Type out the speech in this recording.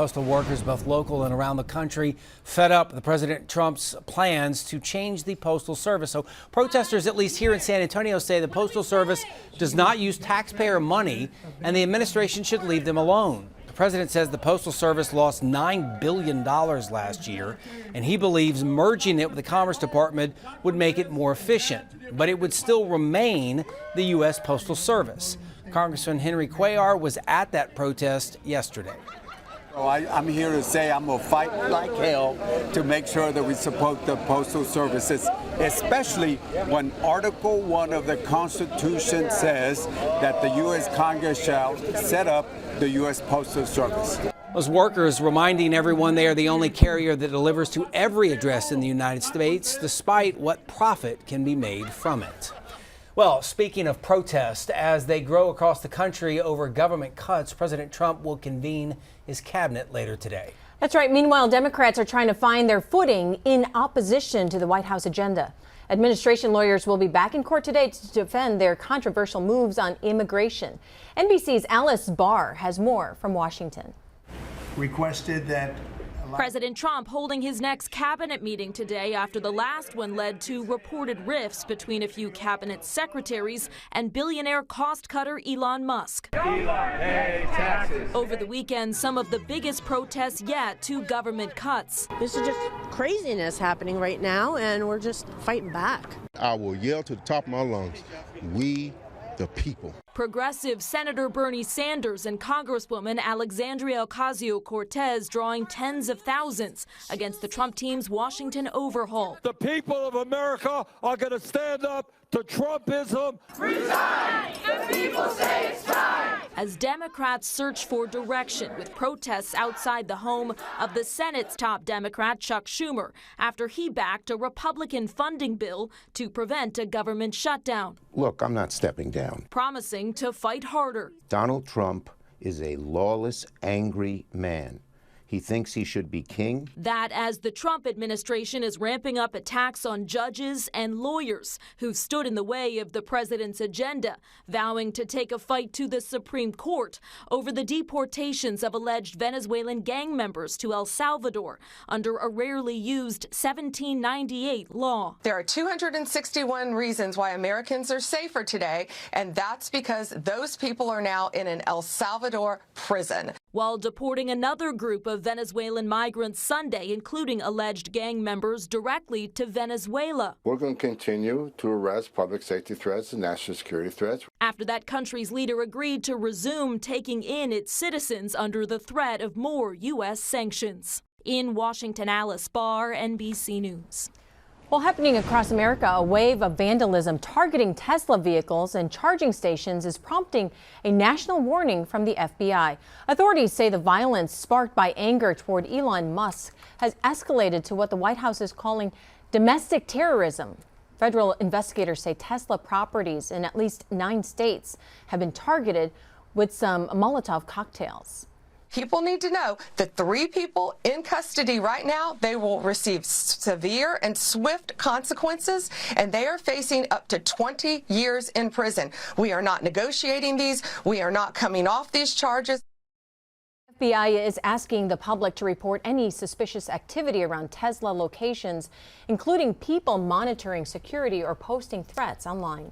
Postal workers, both local and around the country, fed up with President Trump's plans to change the Postal Service. So protesters, at least here in San Antonio, say the Postal Service does not use taxpayer money and the administration should leave them alone. The president says the Postal Service lost $9 billion last year, and he believes merging it with the Commerce Department would make it more efficient. But it would still remain the U.S. Postal Service. Congressman Henry Cuellar was at that protest yesterday. I'm here to say I'm going to fight like hell to make sure that we support the Postal Services, especially when Article 1 of the Constitution says that the U.S. Congress shall set up the U.S. Postal Service. Those workers reminding everyone they are the only carrier that delivers to every address in the United States, despite what profit can be made from it. Well, speaking of protest, as they grow across the country over government cuts, President Trump will convene his cabinet later today. That's right. Meanwhile, Democrats are trying to find their footing in opposition to the White House agenda. Administration lawyers will be back in court today to defend their controversial moves on immigration. NBC's Alice Barr has more from Washington. Requested that President Trump holding his next cabinet meeting today after the last one led to reported rifts between a few cabinet secretaries and billionaire cost cutter Elon Musk. Over the weekend, some of the biggest protests yet to government cuts. This is just craziness happening right now, and we're just fighting back. I will yell to the top of my lungs, we the people. Progressive Senator Bernie Sanders and Congresswoman Alexandria Ocasio-Cortez drawing tens of thousands against the Trump team's Washington overhaul. The people of America are going to stand up to Trumpism. Resign! The people say it's time! As Democrats search for direction with protests outside the home of the Senate's top Democrat, Chuck Schumer, after he backed a Republican funding bill to prevent a government shutdown. Look, I'm not stepping down. Promising to fight harder. Donald Trump is a lawless, angry man. He thinks he should be king. That as the Trump administration is ramping up attacks on judges and lawyers who stood in the way of the president's agenda, vowing to take a fight to the Supreme Court over the deportations of alleged Venezuelan gang members to El Salvador under a rarely used 1798 law. There are 261 reasons why Americans are safer today, and that's because those people are now in an El Salvador prison. While deporting another group of Venezuelan migrants Sunday, including alleged gang members, directly to Venezuela. We're going to continue to arrest public safety threats and national security threats. After that country's leader agreed to resume taking in its citizens under the threat of more U.S. sanctions. In Washington, Alice Barr, NBC News. Well, happening across America, a wave of vandalism targeting Tesla vehicles and charging stations is prompting a national warning from the FBI. Authorities say the violence sparked by anger toward Elon Musk has escalated to what the White House is calling domestic terrorism. Federal investigators say Tesla properties in at least 9 states have been targeted with some Molotov cocktails. People need to know that 3 people in custody right now, they will receive severe and swift consequences, and they are facing up to 20 years in prison. We are not negotiating these. We are not coming off these charges. FBI is asking the public to report any suspicious activity around Tesla locations, including people monitoring security or posting threats online.